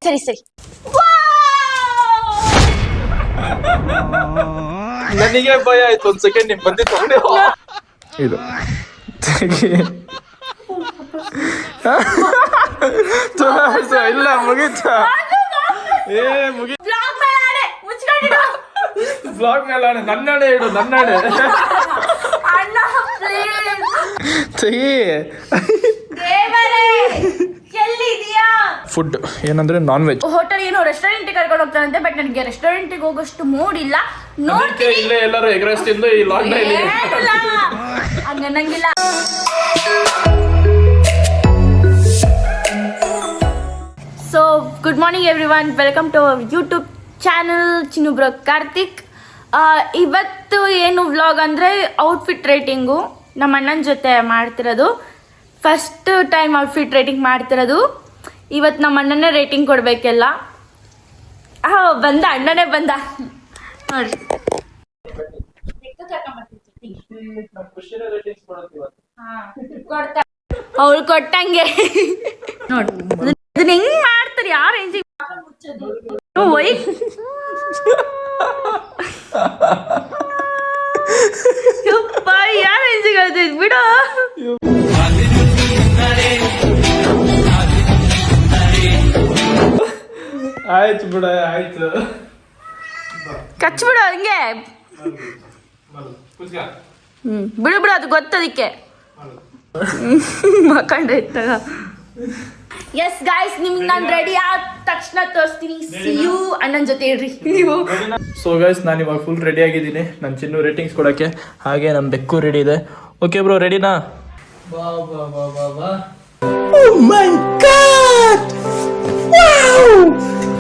ಸರಿ ಸರಿ. ನನಗೆ ಭಯ ಆಯ್ತು. ಒಂದ್ ಸೆಕೆಂಡ್ ನಿಮ್ ಬಂದಿ ತಗೊಂಡೆ ಇದು ಇಲ್ಲ ಮುಗೀತ. ಮುಗಿ ಬ್ಲಾಗ್ ಮೇಲೆ ಆಣೆ, ನನ್ನಡೆ ಇಡು, ನನ್ನಡೆ ಫುಡ್ ಏನಂದ್ರೆ ನಾನ್ ವೆಜ್. ಹೋಟೆಲ್ ಏನೋ ರೆಸ್ಟೋರೆಂಟ್ ಕರ್ಕೊಂಡು ಹೋಗ್ತಾರಂತೆ, ಬಟ್ ನನಗೆ ರೆಸ್ಟೋರೆಂಟ್ ಹೋಗೋಷ್ಟು ಮೂಡ್ ಇಲ್ಲ. ನೋಡ್ತೀನಿ ಇಲ್ಲೇ ಎಲ್ಲರೂ ಎಗ್ ರೈಸ್ ತಿಂದು ಈ ಲಾಕ್ ಡೌನ್ ಹಂಗನ್ನಂಗಿಲ್ಲ. So good morning everyone, welcome to YouTube channel Chinnu bro Karthik. ಇವತ್ತು ಏನು ವ್ಲಾಗ್ ಅಂದರೆ ಔಟ್ಫಿಟ್ ರೇಟಿಂಗು. ನಮ್ಮ ಅಣ್ಣನ ಜೊತೆ ಮಾಡ್ತಿರೋದು, ಫಸ್ಟ್ ಟೈಮ್ ಔಟ್ಫಿಟ್ ರೇಟಿಂಗ್ ಮಾಡ್ತಿರೋದು. ಇವತ್ತು ನಮ್ಮ ಅಣ್ಣನೇ ರೇಟಿಂಗ್ ಕೊಡಬೇಕೆಲ್ಲ. ಬಂದ ಅಣ್ಣನೇ ಬಂದ ನೋಡ್ರಿ. ಅವ್ಳು ಕೊಟ್ಟಂಗೆ ನೋಡಿ, ಅದನ್ನ ಹೆಂಗ್ ಮಾಡ್ತಾರೆ, ಯಾರು ರೇಂಜಿಗೆ ಒಯ್ ಯಾರು ರೇಂಜಿಗೆ ಹೇಳ್ತಿದ್ ಬಿಡು. ಆಯ್ತು ಬಿಡ, ಆಯ್ತು ಕಚ್ಬಿಡು ಹಂಗೆ. ಬಿಡು ಬಿಡು, ಅದು ಗೊತ್ತದಕ್ಕೆ ಮಕ್ಕಂಡ್ರೆ ಇತ್ತಾಗ. ಎಸ್ ಗಾಯ್ಸ್, ನಿಮ್ಗೆ ನಾನು ರೆಡಿ ಆದ ತಕ್ಷಣ ತೋರಿಸ್ತೀನಿ. ಸಿ ಯು ಅಣ್ಣನ ಜೊತೆ ಇರ್ರಿ ನೀವು. ಸೊ ಗೈಸ್, ನಾನು ಇವಾಗ ಫುಲ್ ರೆಡಿ ಆಗಿದ್ದೀನಿ ನನ್ನ ಚಿನ್ನು ರೇಟಿಂಗ್ಸ್ ಕೊಡೋಕ್ಕೆ. ಹಾಗೆ ನಮ್ಮ ಬೆಕ್ಕು ರೆಡಿ ಇದೆ. ಓಕೆ ಬ್ರೋ, ರೆಡಿನಾ? ಬಾ ಬಾ ಬಾ ಬಾ ಬಾ. ಓ ಮೈ ಗಾಡ್,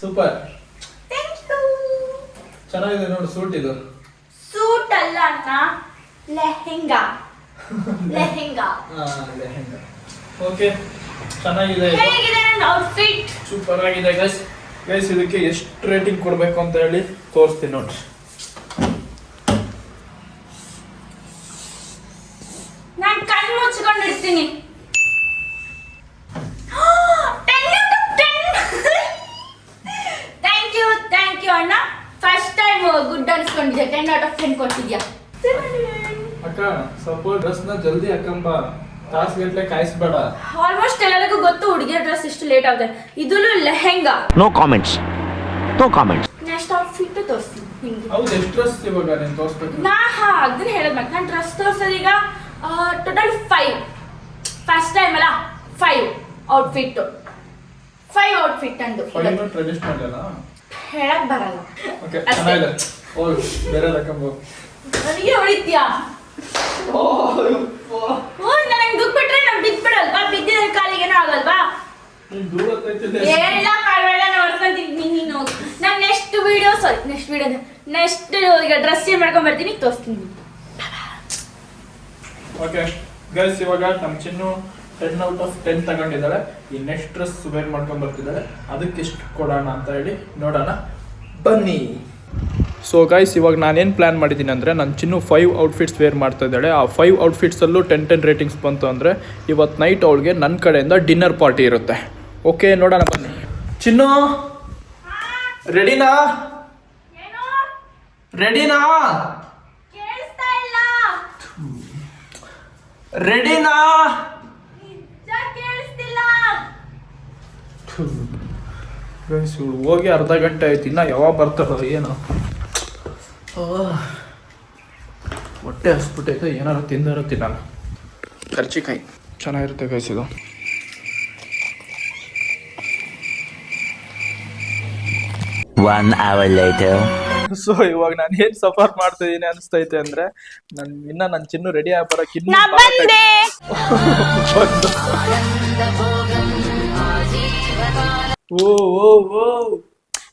ಸೂಪರ್, ಚೆನ್ನಾಗಿದೆ ನೋಡಿ. ಸೂಟ್ ಇದು ಸೂಟ್ ಅಲ್ಲ ಅಣ್ಣ, ಲೆಹೆಂಗಾ. ಲೆಹೆಂಗಾ. ಲೆಹೆಂಗಾ. ಓಕೆ, ಚೆನ್ನಾಗಿದೆ. ಹೇಗಿದೆ ನನ್ನ ಔಟ್ಫಿಟ್? ಸೂಪರ್ ಆಗಿದೆ ಗೈಸ್. ಗೈಸ್, ಇದಕ್ಕೆ ಎಷ್ಟು ರೇಟಿಂಗ್ ಕೊಡಬೇಕು ಅಂತ ಹೇಳಿ ತೋರಿಸ್ತೀನಿ ನೋಡಿ. ನಾನು ಕಣ್ಣು ಮುಚ್ಕೊಂಡು ಇರ್ತೀನಿ. ಥ್ಯಾಂಕ್ ಯು ಅಣ್ಣ. ಫಸ್ಟ್ ಟೈಮ್ ಗುಡ್ ಅನ್ಸ್ಕೊಂಡಿದ್ದೆ. 10 out of 10 ಕೊಟ್ಟಿದ್ಯಾ ಅಕ್ಕ. ಸ್ವಲ್ಪ ಡ್ರೆಸ್ನ ಜಲ್ದಿ ಹಾಕಂಬ, ತಾಸು ಗಂಟ್ಲೆ ಕಾಯಿಸ್ಬೇಡ. ಆಲ್ಮೋಸ್ಟ್ ಎಲ್ಲರಿಗೂ ಗೊತ್ತು ಹುಡುಗಿಯ ಡ್ರೆಸ್ ಇಷ್ಟು ಲೇಟ್ ಆಗುತ್ತೆ. ಇದು lehenga. No comments, no comments. Next outfit ತೋರಿಸ್ತೀನಿ ನಿಮಗೆ. ಹೌದು, ಎಷ್ಟು ಡ್ರೆಸ್ ಇವಾಗ ನೀನು ತೋರಿಸ್ಬೇಕು? ಅದನ್ನ ಹೇಳದ್ ಮತ್ತೆ. ನಾನು ಡ್ರೆಸ್ ತೋರಿಸೋದು ಈಗ ಟೋಟಲ್ 5. ಫಸ್ಟ್ ಟೈಮ್ ಅಲ್ಲ, 5 ಔಟ್ಫಿಟ್. 5 ಔಟ್ಫಿಟ್ ಅಂದು ಟ್ರೆಡಿಷನಲ್ ಅಲ್ಲ, ಹೇಳಕ್ ಬರಲ್ಲ. ಓಕೆ, ಚೆನ್ನಾಗಿದೆ. ಓ, ಬೇರೆ ಹಾಕಂಬ. ನನಗೆ ಹೊಡಿತ್ಯಾ? ನನಗೆ ದುಡ್ಬಿಟ್ರೆ ನಾನು ಬಿದ್ಬಿಡಲ್ವಾ? ಬಿದ್ದಿದ್ರೆ ಕಾಲಿಗೇನೋ ಆಗಲ್ವಾ? ಏನಿಲ್ಲ, ಕಾಲ್ವೆಲ್ಲ ನಾನು ಹೊಡ್ಕೊಂತೀನಿ. ನೀನು ನಾನು ನೆಕ್ಸ್ಟ್ ಈಗ ಡ್ರೆಸ್ ಚೇಂಜ್ ಮಾಡ್ಕೊಂಡ್ ಬರ್ತೀನಿ, ತೋರಿಸ್ತೀನಿ. ಓಕೆ ಗೈಸ್, ಇವಾಗ ನಮ್ಮ ಚಿನ್ನು 10 out of 10 ತಗೊಂಡಿದ್ದಾಳೆ. ಈ ನೆಕ್ಸ್ಟ್ ಡ್ರೆಸ್ ವೇರ್ ಮಾಡ್ಕೊಂಡ್ ಬರ್ತಿದ್ದಾಳೆ. ಅದಕ್ಕೆ ಎಷ್ಟು ಕೊಡೋಣ ಅಂತ ಹೇಳಿ ನೋಡೋಣ, ಬನ್ನಿ. ಸೊ ಗೈಸ್, ಇವಾಗ ನಾನೇನು ಪ್ಲ್ಯಾನ್ ಮಾಡಿದ್ದೀನಿ ಅಂದರೆ, ನನ್ನ ಚಿನ್ನು 5 ಔಟ್ಫಿಟ್ಸ್ ವೇರ್ ಮಾಡ್ತಾ ಇದ್ದಾಳೆ. ಆ 5 ಔಟ್ಫಿಟ್ಸಲ್ಲೂ 10 ರೇಟಿಂಗ್ಸ್ ಬಂತು ಅಂದರೆ ಇವತ್ತು ನೈಟ್ ಅವಳಿಗೆ ನನ್ನ ಕಡೆಯಿಂದ ಡಿನ್ನರ್ ಪಾರ್ಟಿ ಇರುತ್ತೆ. ಓಕೆ, ನೋಡೋಣ ಬನ್ನಿ. ಚಿನ್ನು, ರೆಡಿನಾ? ರೆಡಿನಾ? ರೆಡಿನಾ? ಗೈಸ್, ಇವಳು ಹೋಗಿ ಅರ್ಧ ಗಂಟೆ ಆಯ್ತು, ಇನ್ನ ಯಾವಾಗ ಬರ್ತಾರೋ ಏನೋ. ಹೊಟ್ಟೆ ಹಸ್ಬಿಟ್ಟೈತೆ, ಏನಾರು ತಿಂದಾರು ತಿನ್ನಲ್ಲ. ಕರ್ಚಿಕಾಯಿ ಚೆನ್ನಾಗಿರುತ್ತೆ ಗೈಸ್ ಇದು. One hour later. ಸೊ ಇವಾಗ ನಾನು ಏನು ಸಫರ್ ಮಾಡ್ತಿದ್ದೀನಿ ಅನಿಸ್ತೈತೆ ಅಂದರೆ, ನನ್ನ ಚಿನ್ನು ರೆಡಿ ಆಗಬರಕ್ಕೆ ಇನ್ನೂ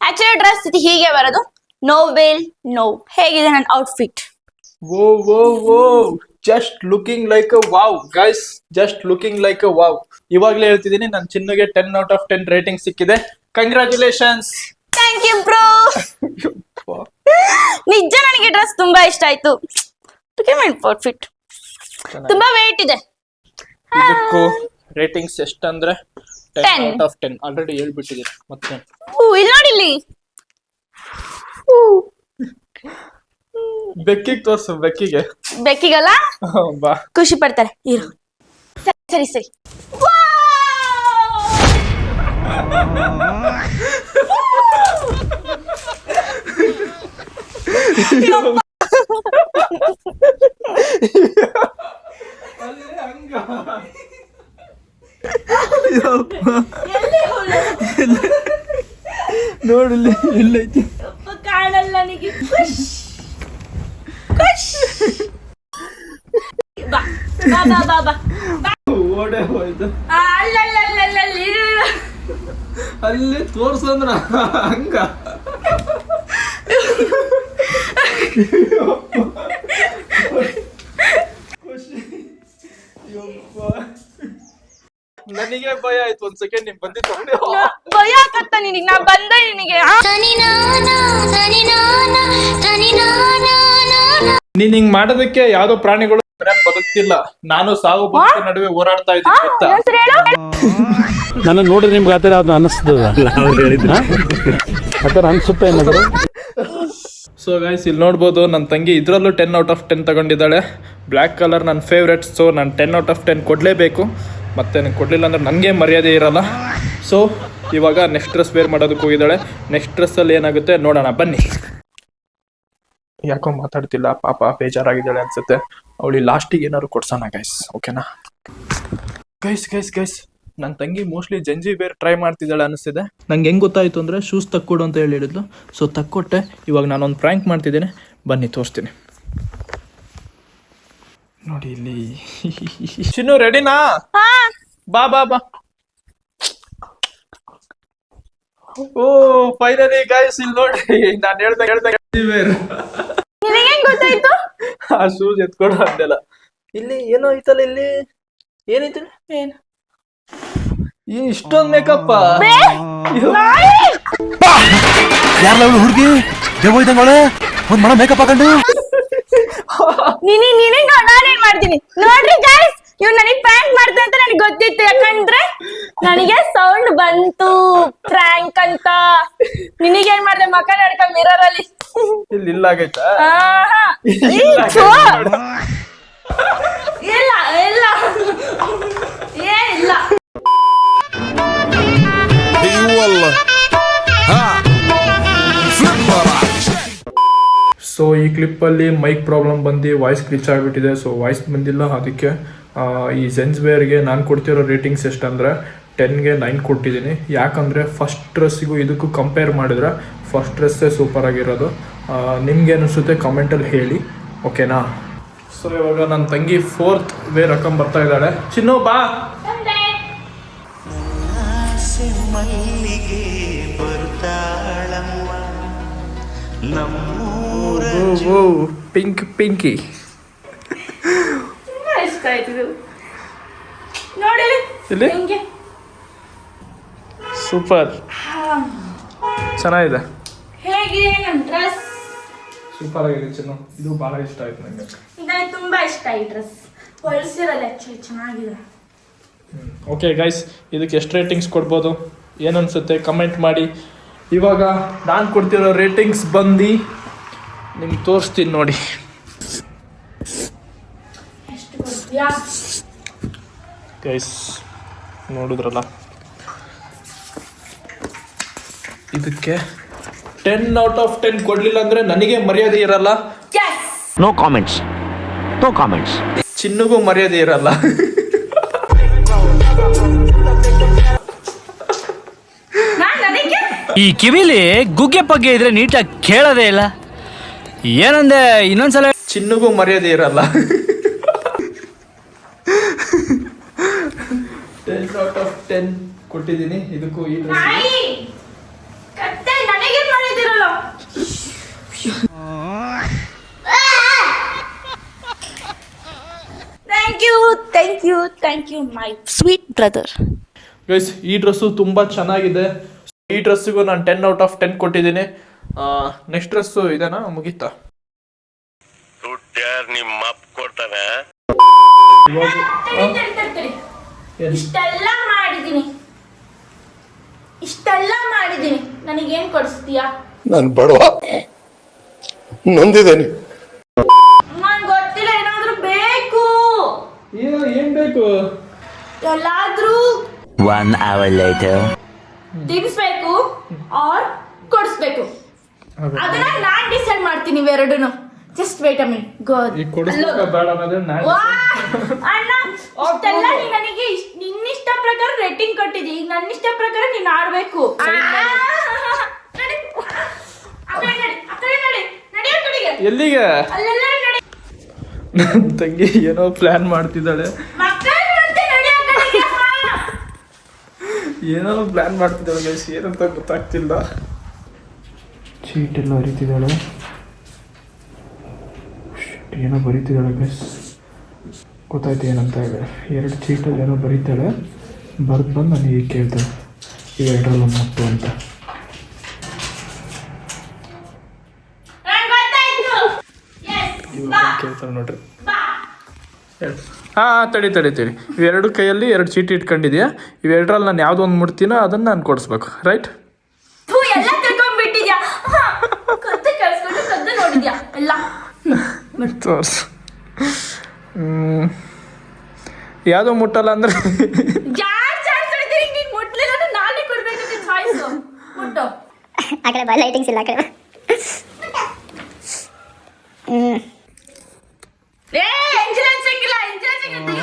ಆಕ್ಚುಲಿ ಡ್ರೆಸ್ ಹೀಗೆ ಬರೋದು. ನೋ ವೇಲ್ ನೋ. ಹೇಗಿದೆ ನನ್ನ outfit? Just looking like a wow guys, just looking like a wow. ಇವಾಗಲೇ ಹೇಳ್ತಿದ್ದೀನಿ, ನನ್ನ ಚಿನ್ನುಗೆ 10 out of 10 ರೇಟಿಂಗ್ ಸಿಕ್ಕಿದೆ. ಕಂಗ್ರ್ಯಾಚುಲೇಷನ್ಸ್. Thank you bro. ನಿಜ ನನಗೆ ಡ್ರೆಸ್ ತುಂಬಾ ಇಷ್ಟ ಆಯ್ತು. ಔಟ್ಫಿಟ್ ತುಂಬಾ ವೇಟ್ ಇದೆ. ಇದಕ್ಕೂ ರೇಟಿಂಗ್ಸ್ ಎಷ್ಟಂದ್ರೆ 10 ಔಟ್ ಆಫ್ 10 ಆಲ್ರೆಡಿ ಹೇಳ್ಬಿಟ್ಟಿದ್ದೀನಿ ಮತ್ತೆ. ಇಲ್ಲಿ ನೋಡಿ ಇಲ್ಲಿ. ಬೆಕ್ಕಿಗೆ ತೋರ್ಸು, ಬೆಕ್ಕಿಗೆ. ಬೆಕ್ಕಿಗಲ್ಲ ಬಾ. ಖುಷಿ ಪಡ್ತಾರೆ ಇರು. ಸರಿ ಸರಿ. ನೋಡಲಿ ಎಲ್ಲೈತಿ ಕಾಣಲ್ಲ ನನಗೆ. ಬಾ ಬಾ ಬಾ ಬಾ ಬಾ. ಓಡೇ ಹೋಯ್ತು. ಅಲ್ಲ ಅಲ್ಲಿ ತೋರ್ಸಂದ್ರ ಹಂಗ. ನನಗೆ ಭಯ ಆಯ್ತು ಒಂದ್ ಸೆಕೆಂಡ್. ನಿಮ್ ಬಂದಿತ್ತು ಭಯ ಆಗತ್ತ ನಿನಗೆ. ನಾ ಬಂದ ನಿನಗೆ. ನೀನ್ ಹಿಂಗ್ ಮಾಡೋದಕ್ಕೆ ಯಾವ್ದೋ ಪ್ರಾಣಿಗಳು ಬದುಕ್ತಿಲ್ಲ. ನಾನು ಸಾವು ಬದುಕಿನ ನಡುವೆ ಹೋರಾಡ್ತಾ ಇದ್ದೀನಿ ಗೊತ್ತಾ? ನನ್ನ ನೋಡಿದ್ರೆ ನಿಮ್ಗೆ ಆ ಥರ ಯಾವ್ದು ಅನಿಸ್ತದ? ಆ ಥರ ಅನ್ಸುತ್ತೆ ಏನಾದ್ರು? ಸೊ ಗೈಸ್ ಇಲ್ಲಿ ನೋಡ್ಬೋದು ನನ್ನ ತಂಗಿ ಇದರಲ್ಲೂ 10 ಔಟ್ ಆಫ್ 10 ತಗೊಂಡಿದ್ದಾಳೆ. ಬ್ಲ್ಯಾಕ್ ಕಲರ್ ನನ್ನ ಫೇವ್ರೆಟ್. ಸೊ ನಾನು 10 ಔಟ್ ಆಫ್ 10 ಕೊಡಲೇಬೇಕು. ಮತ್ತು ನನಗೆ ಕೊಡಲಿಲ್ಲ ಅಂದ್ರೆ ನನಗೆ ಮರ್ಯಾದೆ ಇರಲ್ಲ. ಸೊ ಇವಾಗ ನೆಕ್ಸ್ಟ್ ಡ್ರೆಸ್ ವೇರ್ ಮಾಡೋದಕ್ಕೆ ಹೋಗಿದ್ದಾಳೆ. ನೆಕ್ಸ್ಟ್ ಡ್ರೆಸ್ಸಲ್ಲಿ ಏನಾಗುತ್ತೆ ನೋಡೋಣ ಬನ್ನಿ. ಯಾಕೋ ಮಾತಾಡ್ತಿಲ್ಲ, ಪಾಪ ಬೇಜಾರಾಗಿದ್ದಾಳೆ ಅನ್ಸುತ್ತೆ. ಅವಳಿ ಲಾಸ್ಟಿಗೆ ಏನಾದ್ರು ಕೊಡ್ಸೋಣ ಗೈಸ್, ಓಕೆನಾ? ಗೈಸ್ ನನ್ನ ತಂಗಿ ಮೋಸ್ಟ್ಲಿ ಜಂಜಿ ವೇರ್ ಟ್ರೈ ಮಾಡ್ತಿದ್ದಾಳೆ ಅನಿಸ್ತಿದೆ. ನಂಗೆ ಹೆಂಗೆ ಗೊತ್ತಾಯಿತು ಅಂದರೆ ಶೂಸ್ ತಕ್ಕೊಡು ಅಂತ ಹೇಳಿದ್ಲು. ಸೊ ತಕ್ಕೊಟ್ಟೆ. ಇವಾಗ ನಾನೊಂದು ಪ್ರ್ಯಾಂಕ್ ಮಾಡ್ತಿದ್ದೇನೆ, ಬನ್ನಿ ತೋರಿಸ್ತೀನಿ. ನೋಡಿ ಇಲ್ಲಿ. ಚಿನ್ನು ರೆಡಿನಾ? ಬಾ ಬಾ ಬಾ. ಓ ಫೈನಲಿ ಗೈಸ್ ಇಲ್ಲಿ ನೋಡಿ, ನಾನು ಹೇಳ್ದಾಗ ನಿನಗೆ ಗೊತ್ತಾಯ್ತು? ಆ ಶೂಸ್ ಎತ್ಕೊಡು ಅಂದೆಲ್ಲ. ಇಲ್ಲಿ ಏನೋ ಐತಲ್ಲ, ಇಲ್ಲಿ ಏನೈತಿ? ಏನು ಇಷ್ಟೊಂದು ಮೇಕಪ್? ಯಾರಲ್ಲ ಅವಳು ಹುಡುಗಿ ದೇವೋಯ್ದಂಗೋಳೆ ಒಂದ್ ಮನ ಮೇಕಪ್ ಹಾಕೊಂಡು ನಿನಗೆ ನಾನೇನ್ ಮಾಡ್ತೀನಿ ನೋಡ್ರಿ ಗೈಸ್. ಇವ್ ನನಗೆ ಪ್ರ್ಯಾಂಕ್ ಮಾಡ್ತಾರೆ ಅಂತ ನನಗೆ ಗೊತ್ತಿತ್ತು. ಯಾಕಂದ್ರೆ ನನಗೆ ಸೌಂಡ್ ಬಂತು ಪ್ರ್ಯಾಂಕ್ ಅಂತ. ನಿನಗೇನ್ ಮಾಡ್ದೆ? ಮಕ್ಕ ನಡ್ಕೊಂಡ್ ಮಿರರ್ ಅಲ್ಲಿ ಇಲ್ಲಿ ಇಲ್ಲ ಆಗೈತಾ? ಇಲ್ಲ ಇಲ್ಲ ಏನಿಲ್ಲ. ಸೊ ಈ ಕ್ಲಿಪ್ಪಲ್ಲಿ ಮೈಕ್ ಪ್ರಾಬ್ಲಮ್ ಬಂದು ವಾಯ್ಸ್ ಗ್ಲಿಚ್ ಆಗಿಬಿಟ್ಟಿದೆ. ಸೊ ವಾಯ್ಸ್ ಬಂದಿಲ್ಲ. ಅದಕ್ಕೆ ಈ ಜೆಂಟ್ಸ್ ವೇರ್ಗೆ ನಾನು ಕೊಡ್ತಿರೋ ರೇಟಿಂಗ್ಸ್ ಎಷ್ಟಂದರೆ 10ಗೆ 9 ಕೊಟ್ಟಿದ್ದೀನಿ. ಯಾಕಂದರೆ ಫಸ್ಟ್ ಡ್ರೆಸ್ಸಿಗೂ ಇದಕ್ಕೂ ಕಂಪೇರ್ ಮಾಡಿದ್ರೆ ಫಸ್ಟ್ ಡ್ರೆಸ್ಸೇ ಸೂಪರ್ ಆಗಿರೋದು. ನಿಮ್ಗೆ ಅನಿಸುತ್ತೆ ಕಮೆಂಟಲ್ಲಿ ಹೇಳಿ, ಓಕೆನಾ? ಸೊ ಇವಾಗ ನನ್ನ ತಂಗಿ 4th ವೇರ್ ಹಾಕೊಂಡ್ ಬರ್ತಾ ಇದ್ದಾಳೆ. ಚಿನ್ನು ಬಾ. ಪಿಂಕಿ ಇಷ್ಟ ಆಯ್ತು ನೋಡಿ. ಇಲ್ಲಿ ಸೂಪರ್ ಚೆನ್ನಾಗಿದೆ. ಹೇಗಿದೆ ನನ್ನ ಡ್ರೆಸ್? ಸೂಪರ್ ಆಗಿದೆ ಚಿನ್ನು. ಇದು ಬಹಳ ಇಷ್ಟ ಆಯ್ತು ನನಗೆ. ನನಗೆ ತುಂಬಾ ಇಷ್ಟ ಈ ಡ್ರೆಸ್. ಹೊಲಿಸಿರಲ್ಲ ಆಕ್ಚುಲಿ ಚೆನ್ನಾಗಿದೆ. ಓಕೆ ಗೈಸ್, ಇದಕ್ಕೆ ಎಷ್ಟು ರೇಟಿಂಗ್ಸ್ ಕೊಡ್ಬೋದು ಏನನ್ಸುತ್ತೆ ಕಮೆಂಟ್ ಮಾಡಿ. ಇವಾಗ ನಾನು ಕೊಡ್ತಿರೋ ರೇಟಿಂಗ್ಸ್ ಬಂದು ನಿಮ್ಗೆ ತೋರಿಸ್ತೀನಿ ನೋಡಿ. ಎಷ್ಟು ಕೊಡ್ತೀಯಾ ಗೈಸ್? ನೋಡಿದ್ರಲ್ಲ, ಇದಕ್ಕೆ 10 ಔಟ್ ಆಫ್ 10 ಕೊಡಲಿಲ್ಲ ಅಂದರೆ ನನಗೆ ಮರ್ಯಾದೆ ಇರಲ್ಲ. No comments. No comments. ಚಿನ್ನುಗೂ ಮರ್ಯಾದೆ ಇರಲ್ಲ. ಈ ಕಿವಿಲಿ ಗುಗ್ಗೆ ಪಗ್ಗೆ ಇದ್ರೆ ನೀಟಾಗಿ ಕೇಳೋದೇ ಇಲ್ಲ. ಏನಂದೆ ಇನ್ನೊಂದ್ಸಲ? ಚಿನ್ನುಗೂ ಮರ್ಯಾದೆ ಇರಲ್ಲ. 10 ಔಟ್ ಆಫ್ 10 ಕೊಟ್ಟಿದ್ದೀನಿ ಇದಕ್ಕೂ. ಈ ಡ್ರೆಸ್ ನನಗೆ ಮಾಡಿದಿರಲ್ಲ. Thank you my sweet brother. Guys ಈ ಡ್ರೆಸ್ಸು ತುಂಬ ಚೆನ್ನಾಗಿದೆ. ಈ ಡ್ರೆಸ್ಸಿಗೂ ನಾನು 10 ಔಟ್ ಆಫ್ 10 ಕೊಟ್ಟಿದ್ದೀನಿ. ನೆಕ್ಸ್ಟ್ ಡ್ರೆಸ್ಸು ಇದೆನಾ ಮುಗೀತಾ? ನಿಮ್ಮ ಅಪ್ಪ ಕೊಡ್ತಾನೆ. ಇಷ್ಟೆಲ್ಲ ಮಾಡಿದ್ದೀನಿ. ಇಷ್ಟೆಲ್ಲ ಮಾಡಿದ್ದೀನಿ, ನನಗೇನ್ ಕೊಡಿಸ್ತೀಯಾ? ನಾನು ಬಡವ ನೊಂದಿದ್ದೇನೆ. ನನ್ ಗೊತ್ತಿಲ್ಲ, ಏನಾದ್ರೂ ಬೇಕು. ಏನ್ ಬೇಕು? ಎಲ್ಲಾದ್ರೂ 1 hour later. ತಿನ್ಸ್ಬೇಕು ಆರ್ ಕೊಡಿಸ್ಬೇಕು, ಅದನ್ನ ನಾನ್ ಡಿಸೈಡ್ ಮಾಡ್ತೀನಿ ಇವೆರಡೂನು. Just wait a minute. ಈಗ ಕೊಡಿಸ್ಬೇಕಾ ಬೇಡ ಅನ್ನೋದೇ ನಾನು ಅಣ್ಣ, ಇಷ್ಟೆಲ್ಲ ನೀನ್ ನನಗೆ ನಿನ್ನಿಷ್ಟ ಪ್ರಕಾರ ರೇಟಿಂಗ್ ಕೊಟ್ಟಿದ್ದಿ, ಈಗ ನನ್ನ ಇಷ್ಟ ಪ್ರಕಾರ ನೀನ್ ಆಡ್ಬೇಕು. ಎಲ್ಲಿಗೆ? ಅಲ್ಲೆಲ್ಲ ನಡಿ. ನನ್ನ ತಂಗಿ ಏನೋ ಪ್ಲಾನ್ ಮಾಡ್ತಿದ್ದಾಳೆ, ಏನೋ ಪ್ಲಾನ್ ಮಾಡ್ತಿದ್ದಾಳೆ ಗೈಸ್, ಏನಂತ ಗೊತ್ತಾಗ್ತಿಲ್ಲ. ಚೀಟೆಲ್ಲ ಅರಿತಿದ್ದಾಳೆ, ಏನೋ ಬರೀತಿದ್ದಾಳೆ ಗೈಸ್, ಗೊತ್ತಾಯ್ತು ಏನಂತ ಹೇಳಿ. 2 ಚೀಟಲ್ಲಿ ಏನೋ ಬರೀತಾಳೆ, ಬರ್ದು ಬಂದು ನನಗೆ ಕೇಳ್ತಾಳೆ ಇವೆರಡರಲ್ಲಿ ಒಂದು ಮುಟ್ಟು ಅಂತ. ಕೇಳ್ತಾಳೆ ನೋಡ್ರಿ. ಹಾಂ ತಡಿ ಇವೆರಡು ಕೈಯಲ್ಲಿ 2 ಚೀಟಿ ಇಟ್ಕೊಂಡಿದ್ಯಾ, ಇವೆರಡರಲ್ಲಿ ನಾನು ಯಾವುದೋ ಒಂದು ಮುಡ್ತೀನೋ ಅದನ್ನು ನಾನು ಕೊಡಿಸ್ಬೇಕು, ರೈಟ್? ಎಲ್ಲ ತಿಳ್ಕೊಂಡ್ಬಿಟ್ಟಿದ್ಯಾ, ಕದ್ದು ಕಳ್ಸ್ಕೊಂಡು ಕದ್ದು ನೋಡಿದ್ಯಾ ಎಲ್ಲ. ತೋರ್ಸು. ಯಾವುದೋ ಮುಟ್ಟಲ್ಲ ಅಂದ್ರೆ ನೀನ್ ಮುಟ್ಲಿಲ್ಲ ಅಂದ್ರೆ ನಾನೇ ಕೊಡ್ಬೇಕು ಚಾಯ್ಸ್. ಮುಟ್ಟು ಆ ಕಡೆ ಬಾ, ಲೈಟಿಂಗ್ಸ್ ಇಲ್ಲ ಆ ಕಡೆ. ಏ ಎಂಜಿನ್ ಹಚ್ಚಂಗಿಲ್ಲ, ಎಂಜಿನ್ ಹಚ್ಚಂಗಿಲ್ಲ.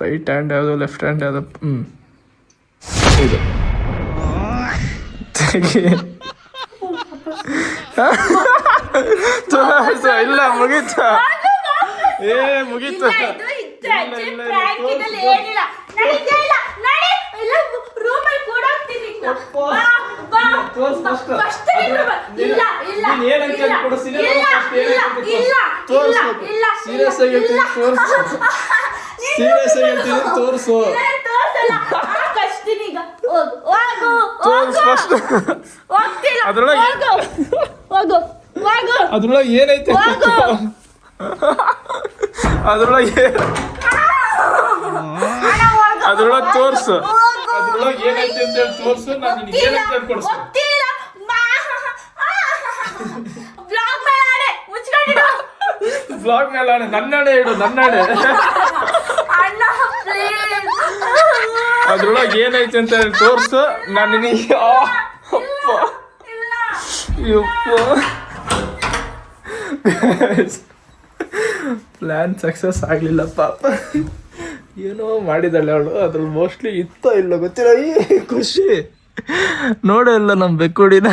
ರೈಟ್ ಹ್ಯಾಂಡ್ ಯಾವುದು, ಲೆಫ್ಟ್ ಹ್ಯಾಂಡ್ ಯಾವುದು? ಇದು ತೋರ್ಸು. ಇಲ್ಲ ಮುಗೀತ, ಮುಗೀತು. ಸೀರಿಯಸ್ ಆಗಿ ಹೇಳ್ತೀನಿ, ತೋರಿಸು. ಅದ್ರೊಳಗೆ ಏನೈತೆ, ಅದ್ರೊಳಗೆ ತೋರ್ಸು, ಅದ್ರೊಳಗೆ ಏನೈತೆ ಅಂತ ಹೇಳಿ ತೋರ್ಸು. ನಾನು ನಿನಗೆ ಏನಂತ ಹೇಳಿ ಕೊಡಿಸ್ತೀನಿ. ಬ್ಲಾಗ್ ಮೇಲೆ ಆಣೆ, ನನ್ನಡೆ ಇಡು, ನನ್ನಡೆ. ಅದ್ರೊಳಗೆ ಏನೈತೆ ಅಂತ ಹೇಳಿ ತೋರ್ಸು, ನಾನು ನಿನಗೆ. ಪ್ಲ್ಯಾನ್ ಸಕ್ಸಸ್ ಆಗಲಿಲ್ಲ ಪಾಪ, ಏನೋ ಮಾಡಿದಾಳೆ ಅವಳು. ಅದ್ರಲ್ಲಿ ಮೋಸ್ಟ್ಲಿ ಇತ್ತೋ ಇಲ್ಲ ಗೊತ್ತಿಲ್ಲ. ಈ ಖುಷಿ ನೋಡೇ ಇಲ್ಲ ನಮ್ಮ ಬೆಕ್ಕುಡಿನ.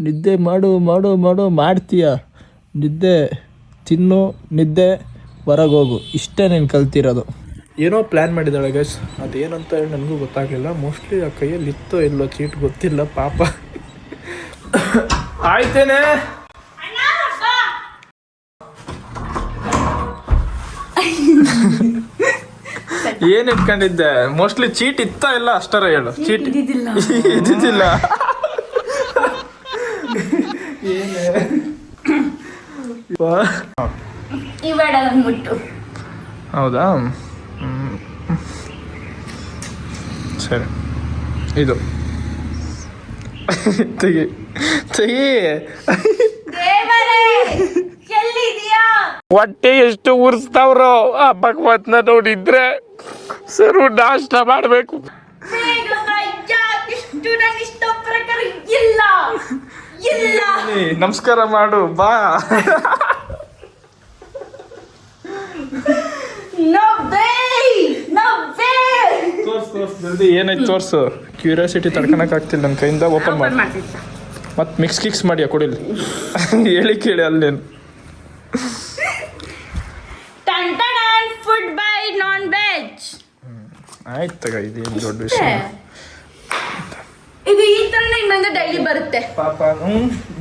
ನಿದ್ದೆ ಮಾಡು ಮಾಡು ಮಾಡು ಮಾಡ್ತೀಯ, ನಿದ್ದೆ ತಿನ್ನು, ನಿದ್ದೆ ಹೊರಗೆ ಹೋಗು, ಇಷ್ಟೇ ನೀನು ಕಲ್ತಿರೋದು. ಏನೋ ಪ್ಲ್ಯಾನ್ ಮಾಡಿದ್ದಾಳೆ ಗೈಸ್, ಅದೇನಂತ ಹೇಳಿ ನನಗೂ ಗೊತ್ತಾಗಲಿಲ್ಲ. ಮೋಸ್ಟ್ಲಿ ಆ ಕೈಯಲ್ಲಿ ಇತ್ತೋ ಇಲ್ಲೋ ಚೀಟ್ ಗೊತ್ತಿಲ್ಲ ಪಾಪ. ಆಯ್ತೇನೆ. ಏನ್ ಇಟ್ಕೊಂಡಿದ್ದೆ? ಮೋಸ್ಟ್ಲಿ ಚೀಟ್ ಇತ್ತ ಇಲ್ಲ ಅಷ್ಟರ ಹೇಳು. ಚೀಟ್ ಇದ್ದಿದ್ದಿಲ್ಲ. ಹೌದಾ, ಸರಿ. ಇದು ತೆಗಿ ಹೊಟ್ಟೆ ಎಷ್ಟು ಉರ್ಸ್ತಾವ್ರೋ ಆ ಭಗವತ್ನ ನೋಡಿದ್ರೆ ಸರು ನಾಷ್ಟ ಮಾಡ್ಬೇಕು. ನಮಸ್ಕಾರ ಮಾಡು ಬಾ. ತೋರ್ಸು ಜಲ್ದಿ, ಏನಾಯ್ತು ತೋರ್ಸು. ಕ್ಯೂರಿಯಾಸಿಟಿ ತಡ್ಕೊಳಕ್ ಆಗ್ತಿಲ್ಲ ನನ್ನ ಕೈಯಿಂದ. ಓಪನ್ ಮಾಡಿ ಮತ್ತೆ ಮಿಕ್ಸ್ ಮಾಡಿ ಕೊಡಿಲಿ. ಹೇಳಿ ಕೇಳಿ ಅಲ್ಲೇನು. Food by non veg. ಆಯ್ತು ತಗ, ಇದೇನು ದೊಡ್ಡ ವಿಷಯ. ಇದು ಈ ತರ ಇನ್ನೊಂದು ಡೈಲಿ ಬರುತ್ತೆ ಪಾಪ.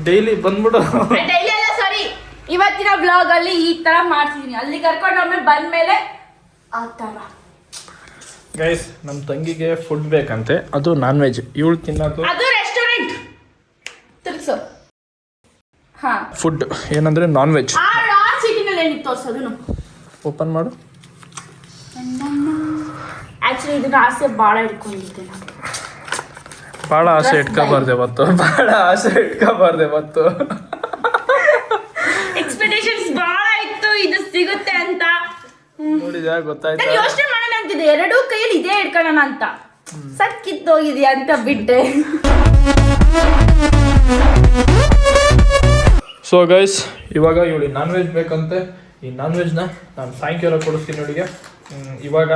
ಡೈಲಿ ಬಂದ್ಬಿಡು. ಡೈಲಿ ಅಲ್ಲ, ಸಾರಿ, ಇವತ್ತಿನ ಬ್ಲಾಗ್ ಅಲ್ಲಿ ಈ ತರ ಮಾಡ್ತಿದೀನಿ. ಅಲ್ಲಿ ಕರ್ಕೊಂಡು ಆಮೇಲೆ ಬಂದ್ಮೇಲೆ ಆ ತರ. ಗೈಸ್, ನಮ್ಮ ತಂಗಿಗೆ ಫುಡ್ ಬೇಕಂತೆ, ಅದು ನಾನ್ ವೆಜ್. ಇವಳು ತಿನ್ನೋದು ಅದು ರೆಸ್ಟೋರೆಂಟ್ ತಿರ್ಸು. ಹಾ, ಫುಡ್ ಏನಂದ್ರೆ ನಾನ್ ವೆಜ್. ಆ ಸಿಟಿನಲ್ಲಿ ಏನಿತ್ತು ತೋರ್ಸೋದು. ಓಪನ್ ಮಾಡು. ಆ್ಯಕ್ಚುಲಿ ಇದನ್ನ ಆಸೆ ಭಾಳ ಇಟ್ಕೊಂಡಿದ್ದೆ ನಾನು. ಭಾಳ ಆಸೆ ಇಟ್ಕೋಬಾರ್ದೆ ಮತ್ತು ಎಕ್ಸ್ಪೆಕ್ಟೇಷನ್ಸ್ ಭಾಳ ಇತ್ತು ಇದು ಸಿಗುತ್ತೆ ಅಂತ. ನೋಡಿದ್ಯಾ, ಗೊತ್ತಾಯ್ತಾ? ನಾನು ಯೋಚನೆ ಮಾಡೋಣ ಅಂತಿದ್ದೆ, ಎರಡೂ ಕೈಯಲ್ಲಿ ಇದೇ ಇಟ್ಕೊಳ್ಳೋಣ ಅಂತ. ಸಕ್ಕಿತ್ತೋಗಿದ್ಯಾ ಅಂತ ಬಿಟ್ಟೆ. ಸೊ ಗೈಸ್, ಇವಾಗ ಇವಳಿಗೆ ನಾನ್ ವೆಜ್ ಬೇಕಂತೆ. ಈ ನಾನ್ ವೆಜ್ನ ನಾನು ಸಾಯಂಕಾಲ ಕೊಡಿಸ್ತೀನಿ ಇವಳಿಗೆ. ಇವಾಗ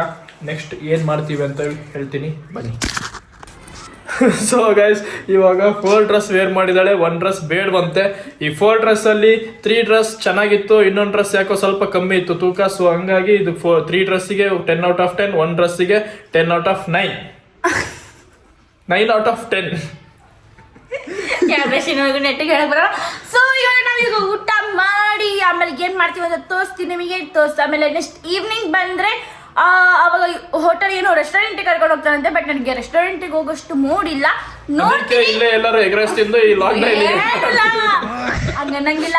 ನೆಕ್ಸ್ಟ್ ಏನು ಮಾಡ್ತೀವಿ ಅಂತ ಹೇಳ್ತೀನಿ, ಬನ್ನಿ. ಸೊ ಗೈಸ್, ಇವಾಗ 4 ಡ್ರೆಸ್ ವೇರ್ ಮಾಡಿದ್ದಾಳೆ, 1 ಡ್ರೆಸ್ ಬೇಡವಂತೆ. ಈ 4 ಡ್ರೆಸ್ಸಲ್ಲಿ 3 ಡ್ರೆಸ್ ಚೆನ್ನಾಗಿತ್ತು, ಇನ್ನೊಂದು ಡ್ರೆಸ್ ಯಾಕೋ ಸ್ವಲ್ಪ ಕಮ್ಮಿ ಇತ್ತು ತೂಕ. ಸೊ ಹಂಗಾಗಿ ಇದು 3 ಡ್ರೆಸ್ಸಿಗೆ 10 ಔಟ್ ಆಫ್ 10, 1 ಡ್ರೆಸ್ಸಿಗೆ 10 ಔಟ್ ಆಫ್ 9, 9 ಔಟ್ ಆಫ್ 10. ನೆಟ್ಟಿಗೆ ಹೇಳಬರೋ. ಸೊ ಇವಾಗ ನಾವೀಗ ಊಟ ಮಾಡಿ ಆಮೇಲೆ ಏನು ಮಾಡ್ತೀವಿ ಅಂತ ತೋರಿಸ್ತೀನಿ ನಿಮಗೆ. ಆಮೇಲೆ ನೆಕ್ಸ್ಟ್ ಈವ್ನಿಂಗ್ ಬಂದರೆ ಅವಾಗ ಹೋಟೆಲ್ ಏನೋ ರೆಸ್ಟೋರೆಂಟಿಗೆ ಕರ್ಕೊಂಡು ಹೋಗ್ತಾರಂತೆ. ಬಟ್ ನನಗೆ ರೆಸ್ಟೋರೆಂಟಿಗೆ ಹೋಗೋಷ್ಟು ಮೂಡ್ ಇಲ್ಲ. ನೋಡ್ತೀನಿ, ಇಲ್ಲೇ ಎಲ್ಲರೂ ಎಗ್ರೆಸ್ ತಿಂದು ಈ ಲಾಕ್ಡೌನ್ ಅನ್ನಂಗಿಲ್ಲ.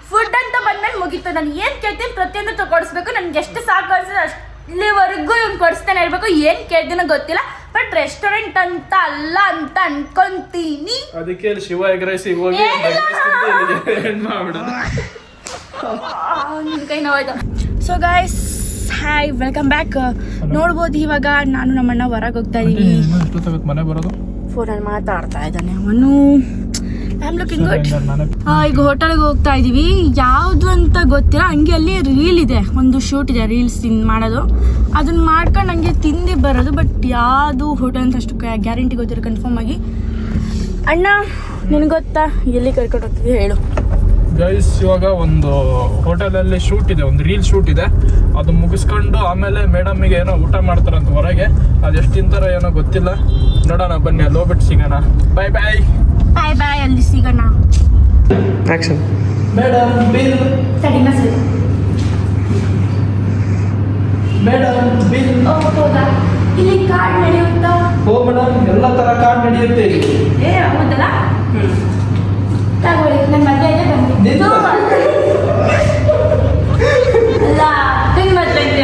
ಫುಡ್ ಅಂತ ಬಂದ್ಮೇಲೆ ಮುಗೀತು. ನಾನು ಏನು ಕೇಳ್ತೀನಿ ಪ್ರತಿಯೊಂದು ತಗೊಡಿಸ್ಬೇಕು. ನನಗೆ ಎಷ್ಟು ಸಾಕು ಅನ್ಸುತ್ತೆ ಅಲ್ಲಿವರೆಗೂ ಇವ್ನು ಕೊಡಿಸ್ತಾನೆ ಇರಬೇಕು. ಏನು ಕೇಳ್ತೀನೋ ಗೊತ್ತಿಲ್ಲ, ಬಟ್ ರೆಸ್ಟೋರೆಂಟ್ ಅಂತ ಅಲ್ಲ ಅಂತ ಅನ್ಕೊಂತೀನಿ. ಅದಕ್ಕೆ ಶಿವ ಎಗ್ರೈಸಿಗೆ ಹೋಗಿ ನಿನ್ನ ಕೈ ನೋವಾಯ್ತು. So guys, hi, welcome back. ನೋಡ್ಬೋದು ಇವಾಗ ನಾನು ನಮ್ಮಣ್ಣ ಹೊರಗೆ ಹೋಗ್ತಾ ಇದೀವಿ. ಮನೆ ಬರೋದು ಫೋನಲ್ಲಿ ಮಾತಾಡ್ತಾ ಇದ್ದಾನೆ ಅವನು. I am looking good. ಈಗ ಹೋಟೆಲ್ಗೆ ಹೋಗ್ತಾ ಇದೀವಿ. ಯಾವುದು ಅಂತ ಗೊತ್ತಿಲ್ಲ. ಹಂಗೆ ಅಲ್ಲಿ ರೀಲ್ ಇದೆ, ಒಂದು ಶೂಟ್ ಇದೆ ರೀಲ್ಸ್ ಮಾಡೋದು. ಅದನ್ನ ಮಾಡ್ಕೊಂಡು ಹಂಗೆ ತಿಂದು ಬರೋದು. ಬಟ್ ಯಾವುದು ಹೋಟೆಲ್ ಅಂತ ಅಷ್ಟು ಗ್ಯಾರಂಟಿ ಗೊತ್ತಿರೋ ಕನ್ಫರ್ಮ್ ಆಗಿ. ಅಣ್ಣ, ನಿನಗೆ ಗೊತ್ತಾ ಎಲ್ಲಿ ಕರ್ಕೊಂಡು ಹೋಗ್ತಿದ್ವಿ ಹೇಳು. ಗೈಸ್, ಇವಾಗ ಒಂದು ಹೋಟೆಲಲ್ಲಿ ಶೂಟ್ ಇದೆ, ಒಂದು ರೀಲ್ ಶೂಟ್ ಇದೆ. ಅದು ಮುಗಿಸ್ಕೊಂಡು ಆಮೇಲೆ ಮೇಡಮ್ಮಿಗೆ ಏನೋ ಊಟ ಮಾಡ್ತಾರಂತ ಹೊರಗೆ. ಅದು ಎಷ್ಟು ತಿಂತಾರೋ ಏನೋ ಗೊತ್ತಿಲ್ಲ, ನೋಡೋಣ ಬನ್ನಿ. ಅಲ್ಲಿ ಹೋಗ್ಬಿಟ್ಟು ಸಿಗೋಣ. ಬಾಯ್ ಬಾಯ್ ಬಾಯ್ ಬಾಯ್, ಅಲ್ಲಿ ಸಿಗೋಣ. ಆಕ್ಷನ್. Madam bill. ಸರಿನಾ ಸರಿ. Madam bill. ಹೌದಾ, ಇಲ್ಲಿ ಕಾರ್ಡ್ ನಡೆಯುತ್ತಾ? ಓ ಮೇಡಮ್, ಎಲ್ಲ ಥರ ಕಾರ್ಡ್ ನಡೆಯುತ್ತೆ ಇಲ್ಲಿ. ಹೌದಲ್ಲ? ತಗೊಳ್ಳಿ, ನನ್ನ ಮದುವೆ ಇದೆ ಬನ್ನಿ. ಅಲ್ಲ, ನಿನ್ನ ಮದುವೆ ಇದೆ.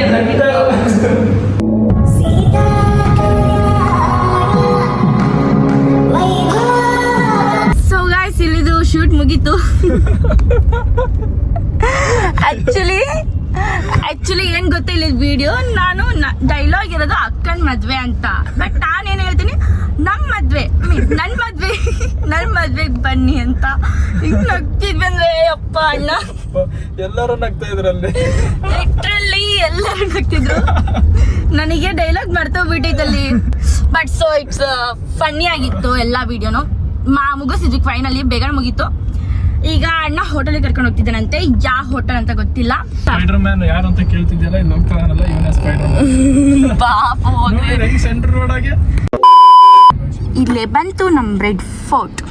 ಸೊ ಗಾಯ್ಸ್, ಇಲ್ಲಿದು ಶೂಟ್ ಮುಗೀತು. ಆಕ್ಚುಲಿ ಏನ್ ಗೊತ್ತಾ, ಇಲ್ಲಿ ವಿಡಿಯೋ ನಾನು ಡೈಲಾಗ್ ಇರೋದು ಅಕ್ಕನ ಮದ್ವೆ ಅಂತ. ಬಟ್ ನಾನೇನು ಹೇಳ್ತೀನಿ, ನನ್ನ ಮದ್ವೆಗೆ ಬನ್ನಿ ಅಂತ. ಹಿಂಗ್ ನಗ್ತಿದ್ವಿ ಅಂದ್ರೆ ಅಪ್ಪ ಅಣ್ಣ, ಎಲ್ಲರೂ ನಗ್ತಾ ಇದ್ರಲ್ಲಿ. ಲಿಟ್ರಲಿ ಎಲ್ಲರೂ ನಗ್ತಿದ್ರು. ನನಗೆ ಡೈಲಾಗ್ ಮರ್ತೋಗ್ಬಿಟ್ಟಿತ್ತಲ್ಲಿ. ಬಟ್ ಸೊ ಇಟ್ಸ್ ಫನ್ನಿ ಆಗಿತ್ತು ಎಲ್ಲ ವಿಡಿಯೋನು. ಮುಗಿಸಿದ್ವಿ ಫೈನಲಿ, ಬೇಗ ಮುಗೀತು. ಈಗ ಅಣ್ಣ ಹೋಟೆಲಿಗೆ ಕರ್ಕೊಂಡು ಹೋಗ್ತಿದ್ದಾನಂತೆ. ಯಾವ ಹೋಟೆಲ್ ಅಂತ ಗೊತ್ತಿಲ್ಲ. ಸ್ಪೈಡರ್ ಮ್ಯಾನ್ ಯಾರು ಅಂತ ಕೇಳ್ತಿದ್ಯಲ್ಲ, ಇಲ್ಲಿ ಹೋಗ್ತಾನಲ್ಲ ಇವನೇ ಸ್ಪೈಡರ್ ಮ್ಯಾನ್. ಪಾಪ ಹೋಗ್ಲಿ. ಸೆಂಟ್ರ್ ರೋಡಾಗೆ ಇಲ್ಲೇ ಬಂತು ನಮ್ಮ ರೆಡ್ ಫೋರ್ಟ್.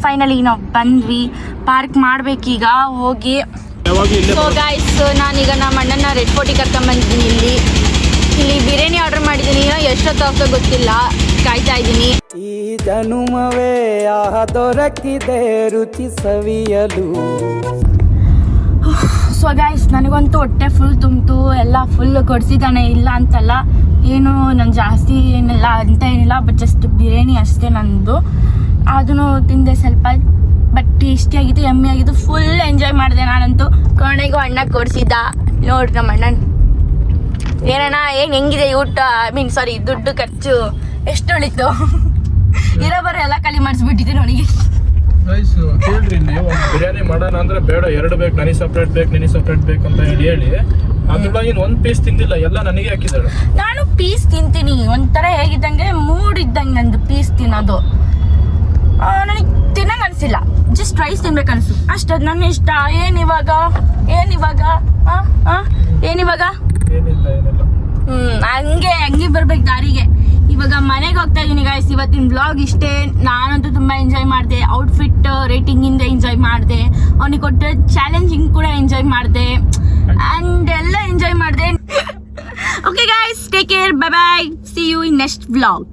ಫೈನಲಿ ನಾವು ಬಂದ್ವಿ. ಪಾರ್ಕ್ ಮಾಡ್ಬೇಕೀಗ ಹೋಗಿ. ಸೊ ಗೈಸ್, ನಾನೀಗ ನಮ್ಮ ಅಣ್ಣನ ರೆಡ್ ಫೋರ್ಟಿಗೆ ಕರ್ಕೊಂಬಂದಿದ್ದೀನಿ. ಇಲ್ಲಿ ಬಿರಿಯಾನಿ ಆರ್ಡರ್ ಮಾಡಿದ್ದೀನಿ. ಎಷ್ಟೊತ್ತಾಗ್ತೋ ಗೊತ್ತಿಲ್ಲ, ಕಾಯ್ತಾ ಇದ್ದೀನಿ. ಈ ಜನುಮವೇ ಆಹ ದೊರಕಿದೆ ರುಚಿ ಸವಿಯಲು. ಸೊ ಗೈಸ್, ನನಗಂತೂ ಹೊಟ್ಟೆ ಫುಲ್ ತುಂಬಿತು. ಎಲ್ಲ ಫುಲ್ ಕೊಡಿಸಿದ್ದಾನೆ, ಇಲ್ಲ ಅಂತಲ್ಲ. ಏನು ನಾನು ಜಾಸ್ತಿ ಏನಿಲ್ಲ ಅಂತ ಏನಿಲ್ಲ, ಬಟ್ ಜಸ್ಟ್ ಬಿರಿಯಾನಿ ಅಷ್ಟೇ ನಂದು. ಅದನ್ನು ತಿಂದೆ ಸ್ವಲ್ಪ. ಬಟ್ ಟೇಸ್ಟಿಯಾಗಿತ್ತು, ಯಮ್ಮಿ ಆಗಿತ್ತು. ಫುಲ್ ಎಂಜಾಯ್ ಮಾಡಿದೆ ನಾನಂತೂ. ಕೊನೆಗೂ ಅಣ್ಣ ಕೊಡಿಸಿದ್ದ. ನೋಡ್ರಿ ನಮ್ಮ ಅಣ್ಣ ಏನಣ್ಣ, ಹೆಂಗಿದೆ ಊಟ, ಸಾರಿ ದುಡ್ಡು ಖರ್ಚು ಎಷ್ಟು ಉಳಿತು? ಇರೋ ಬರೋ ಎಲ್ಲ ಖಾಲಿ ಮಾಡಿಸ್ಬಿಟ್ಟಿದ್ದೀನಿ ಅವನಿಗೆ. ಗೈಸ್, ಕೇಳ್ರಿ, ಇಲ್ಲಿ ಒಂದು ಬಿರಿಯಾನಿ ಮಾಡೋಣ ಅಂದ್ರೆ ಬೇಡ, 2 ಬೇಕು, ನನಗೆ ಸಪ್ರೇಟ್ ಬೇಕು ಅಂತ ಹೇಳಿ ಅದ್ರೊಳಗಿನ 1 ಪೀಸ್ ತಿಂದಿಲ್ಲ, ಎಲ್ಲ ನನಗೆ ಹಾಕಿದ್ದಾಳೆ. ನಾನು ಪೀಸ್ ತಿಂತೀನಿ, ಒಂಥರ ಹೇಗಿದ್ದಂಗೆ ಮೂಡ್ ಇದ್ದಂಗೆ ನಂದು ಪೀಸ್ ತಿನ್ನೋದು. ನನಗೆ ತಿನ್ನಂಗೆ ಅನಿಸಿಲ್ಲ, ಜಸ್ಟ್ ರೈಸ್ ತಿನ್ಬೇಕು ಅನಿಸು ಅಷ್ಟೇ. ನನ್ನ ಇಷ್ಟ. ಏನಿವಾಗ ಏನಿಲ್ಲ ಹಂಗೆ ಬರ್ಬೇಕು ದಾರಿಗೆ. ಇವಾಗ ಮನೆಗೆ ಹೋಗ್ತಾ ಇದ್ದೀನಿ ಗಾಯ್ಸ್. ಇವತ್ತಿನ ಬ್ಲಾಗ್ ಇಷ್ಟೇ. ನಾನಂತೂ ತುಂಬ ಎಂಜಾಯ್ ಮಾಡಿದೆ. ಔಟ್ಫಿಟ್ ರೇಟಿಂಗಿಂದ ಎಂಜಾಯ್ ಮಾಡಿದೆ, ಅವನಿಗೆ ಕೊಟ್ಟ ಚಾಲೆಂಜಿಂಗ್ ಕೂಡ ಎಂಜಾಯ್ ಮಾಡಿದೆ, ಆ್ಯಂಡ್ ಎಲ್ಲ ಎಂಜಾಯ್ ಮಾಡಿದೆ. Okay guys, take care, bye bye, see you in next vlog.